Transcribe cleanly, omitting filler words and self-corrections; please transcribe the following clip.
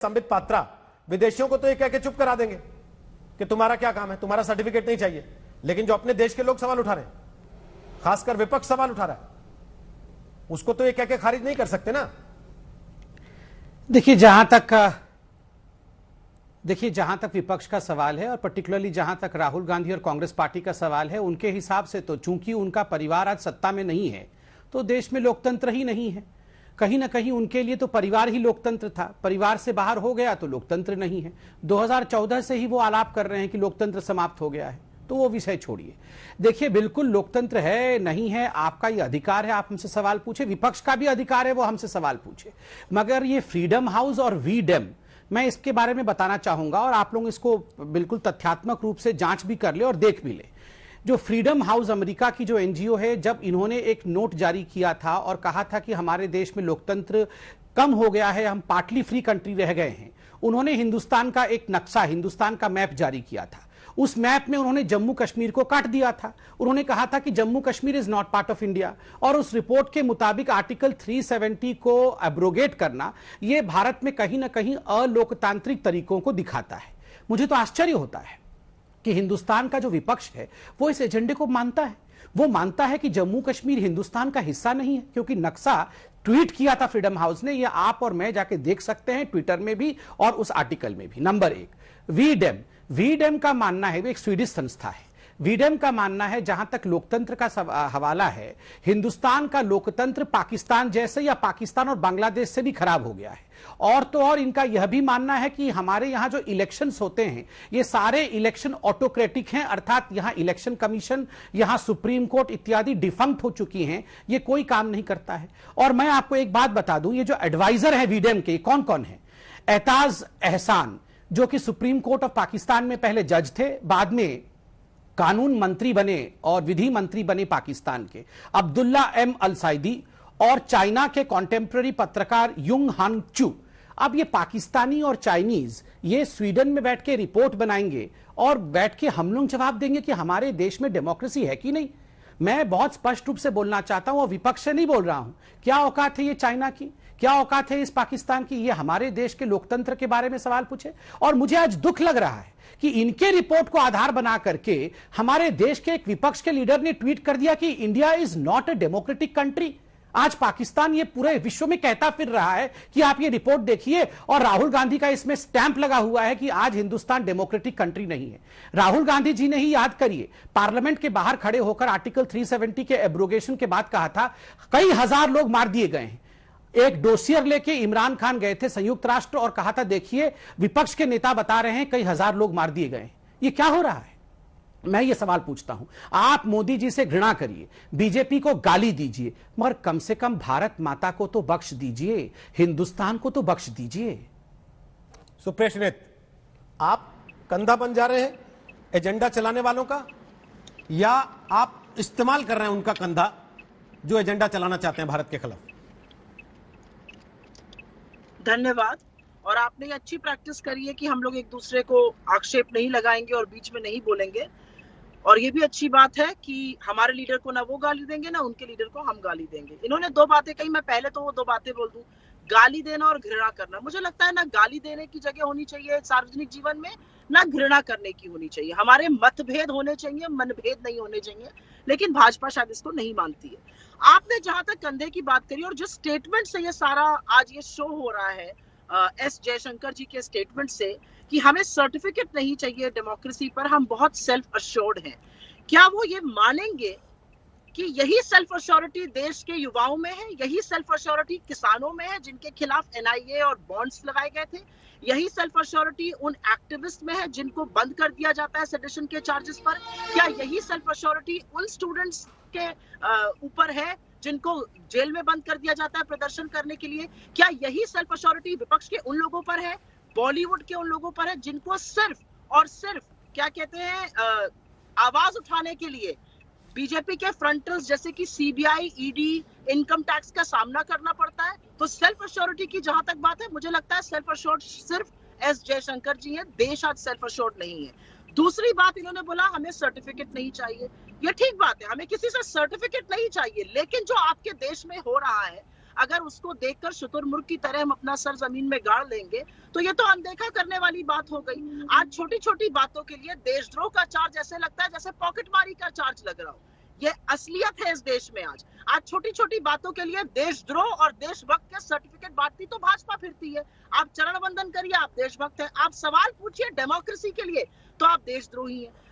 संबित पात्रा विदेशियों को तो ये कह के चुप करा देंगे कि तुम्हारा क्या काम है, तुम्हारा सर्टिफिकेट नहीं चाहिए। लेकिन जो अपने देश के लोग सवाल उठा रहे हैं, खासकर विपक्ष सवाल उठा रहा है, उसको तो ये कह के खारिज नहीं कर सकते ना। देखिए जहां तक विपक्ष का सवाल है और पर्टिकुलरली जहां तक राहुल गांधी और कांग्रेस पार्टी का सवाल है, उनके हिसाब से तो चूंकि उनका परिवार आज सत्ता में नहीं है तो देश में लोकतंत्र ही नहीं है। कहीं ना कहीं उनके लिए तो परिवार ही लोकतंत्र था, परिवार से बाहर हो गया तो लोकतंत्र नहीं है। 2014 से ही वो आलाप कर रहे हैं कि लोकतंत्र समाप्त हो गया है, तो वो विषय छोड़िए। देखिए बिल्कुल लोकतंत्र है नहीं है, आपका ये अधिकार है, आप हमसे सवाल पूछे, विपक्ष का भी अधिकार है वो हमसे सवाल पूछे। मगर ये फ्रीडम हाउस और वी डेम, मैं इसके बारे में बताना चाहूंगा और आप लोग इसको बिल्कुल तथ्यात्मक रूप से जांच भी कर ले और देख भी ले। जो फ्रीडम हाउस अमेरिका की जो एनजीओ है, जब इन्होंने एक नोट जारी किया था और कहा था कि हमारे देश में लोकतंत्र कम हो गया है, हम पार्टली फ्री कंट्री रह गए हैं, उन्होंने हिंदुस्तान का एक नक्शा, हिंदुस्तान का मैप जारी किया था। उस मैप में उन्होंने जम्मू कश्मीर को काट दिया था। उन्होंने कहा था कि Jammu Kashmir is not part of India, और उस रिपोर्ट के मुताबिक आर्टिकल 370 को एब्रोगेट करना यह भारत में कहीं ना कहीं अलोकतांत्रिक तरीकों को दिखाता है। मुझे तो आश्चर्य होता है कि हिंदुस्तान का जो विपक्ष है वो इस एजेंडे को मानता है। वो मानता है कि जम्मू कश्मीर हिंदुस्तान का हिस्सा नहीं है, क्योंकि नक्शा ट्वीट किया था फ्रीडम हाउस ने, ये आप और मैं जाके देख सकते हैं ट्विटर में भी और उस आर्टिकल में भी। नंबर एक, वीडेम का मानना है, वो एक स्वीडिश संस्था है, वीडेम का मानना है जहां तक लोकतंत्र का हवाला है, हिंदुस्तान का लोकतंत्र पाकिस्तान जैसे या पाकिस्तान और बांग्लादेश से भी खराब हो गया है। और तो और इनका यह भी मानना है कि हमारे यहां जो इलेक्शंस होते हैं ये सारे इलेक्शन ऑटोक्रेटिक हैं, अर्थात यहां इलेक्शन कमीशन, यहां सुप्रीम कोर्ट इत्यादि डिफंक्ट हो चुकी हैं, ये कोई काम नहीं करता है। और मैं आपको एक बात बता दूं, ये जो एडवाइजर है वीडेम के, कौन कौन है? एताज एहसान, जो कि सुप्रीम कोर्ट ऑफ पाकिस्तान में पहले जज थे, बाद में कानून मंत्री बने और विधि मंत्री बने पाकिस्तान के, अब्दुल्ला एम अल सईदी, और चाइना के कॉन्टेम्पररी पत्रकार युंग हांग चू। अब ये पाकिस्तानी और चाइनीज ये स्वीडन में बैठ के रिपोर्ट बनाएंगे और बैठ के हम लोग जवाब देंगे कि हमारे देश में डेमोक्रेसी है कि नहीं। मैं बहुत स्पष्ट रूप से बोलना चाहता हूं और विपक्ष से नहीं बोल रहा हूं, क्या औकात है ये चाइना की, क्या औकात है इस पाकिस्तान की, ये हमारे देश के लोकतंत्र के बारे में सवाल पूछे। और मुझे आज दुख लग रहा है कि इनके रिपोर्ट को आधार बना करके हमारे देश के एक विपक्ष के लीडर ने ट्वीट कर दिया कि India is not a democratic country. आज पाकिस्तान ये पूरे विश्व में कहता फिर रहा है कि आप ये रिपोर्ट देखिए, और राहुल गांधी का इसमें स्टैंप लगा हुआ है कि आज हिंदुस्तान डेमोक्रेटिक कंट्री नहीं है। राहुल गांधी जी ने ही, याद करिए, पार्लियामेंट के बाहर खड़े होकर आर्टिकल 370 के एब्रोगेशन के बाद कहा था कई हजार लोग मार दिए गए हैं। एक डोसियर लेके इमरान खान गए थे संयुक्त राष्ट्र और कहा था देखिए विपक्ष के नेता बता रहे हैं कई हजार लोग मार दिए गए। ये क्या हो रहा है? मैं ये सवाल पूछता हूं। आप मोदी जी से घृणा करिए, बीजेपी को गाली दीजिए, मगर कम से कम भारत माता को तो बख्श दीजिए, हिंदुस्तान को तो बख्श दीजिए। सुप्रेशनित, आप कंधा बन जा रहे हैं एजेंडा चलाने वालों का, या आप इस्तेमाल कर रहे हैं उनका कंधा जो एजेंडा चलाना चाहते हैं भारत के खिलाफ? धन्यवाद। और आपने ये अच्छी प्रैक्टिस करी है कि हम लोग एक दूसरे को आक्षेप नहीं लगाएंगे और बीच में नहीं बोलेंगे। और ये भी अच्छी बात है कि हमारे लीडर को ना वो गाली देंगे ना उनके लीडर को हम गाली देंगे। इन्होंने दो बातें कही, मैं पहले तो वो दो बातें बोल दूं, गाली देना और घृणा करना। मुझे लगता है ना गाली देने की जगह होनी चाहिए सार्वजनिक जीवन में, ना घृणा करने की होनी चाहिए। हमारे मतभेद होने चाहिए, मनभेद नहीं होने चाहिए, लेकिन भाजपा शायद इसको नहीं मानती है। आपने जहां तक कंधे की बात करी और जिस स्टेटमेंट से ये सारा आज ये शो हो रहा है, एस जयशंकर जी के स्टेटमेंट से कि हमें सर्टिफिकेट नहीं चाहिए डेमोक्रेसी पर, हम बहुत सेल्फ अश्योर्ड हैं, क्या वो ये मानेंगे कि यही सेल्फ अश्योरिटी देश के युवाओं में है, यही सेल्फ अश्योरिटी किसानों में है जिनके खिलाफ एनआईए और बॉन्ड्स लगाए गए थे, यही सेल्फ अश्योरिटी उन एक्टिविस्ट में है जिनको बंद कर दिया जाता है सेडिशन के चार्जेस पर, क्या यही सेल्फ अश्योरिटी उन स्टूडेंट्स के ऊपर है जिनको जेल में बंद कर दिया जाता है प्रदर्शन करने के लिए, क्या यही सेल्फ अश्योरिटी विपक्ष के उन लोगों पर है, बॉलीवुड के उन लोगों पर है जिनको सिर्फ और सिर्फ क्या कहते हैं आवाज उठाने के लिए बीजेपी के फ्रंटल्स जैसे कि सीबीआई, ईडी, इनकम टैक्स का सामना करना पड़ता है? तो सेल्फ अश्योरिटी की जहां तक बात है, मुझे लगता है सेल्फ अश्योर्ड सिर्फ एस जयशंकर जी हैं, देश आज सेल्फ अश्योर्ड नहीं है। दूसरी बात, इन्होंने बोला हमें सर्टिफिकेट नहीं चाहिए। ये ठीक बात है, हमें किसी से सर्टिफिकेट नहीं चाहिए, लेकिन जो आपके देश में हो रहा है, अगर उसको देखकर शुतुरमुर्ग की तरह हम अपना सर जमीन में गाड़ लेंगे तो ये तो अनदेखा करने वाली बात हो गई। आज छोटी छोटी बातों के लिए देशद्रोह का चार्ज ऐसे लगता है जैसे पॉकेटमारी का चार्ज लग रहा हो। ये असलियत है इस देश में। आज छोटी छोटी बातों के लिए देशद्रोह और देशभक्त के सर्टिफिकेट बांटती तो भाजपा फिरती है। आप चरण वंदन करिए, आप देशभक्त हैं। आप सवाल पूछिए डेमोक्रेसी के लिए तो आप देशद्रोही हैं।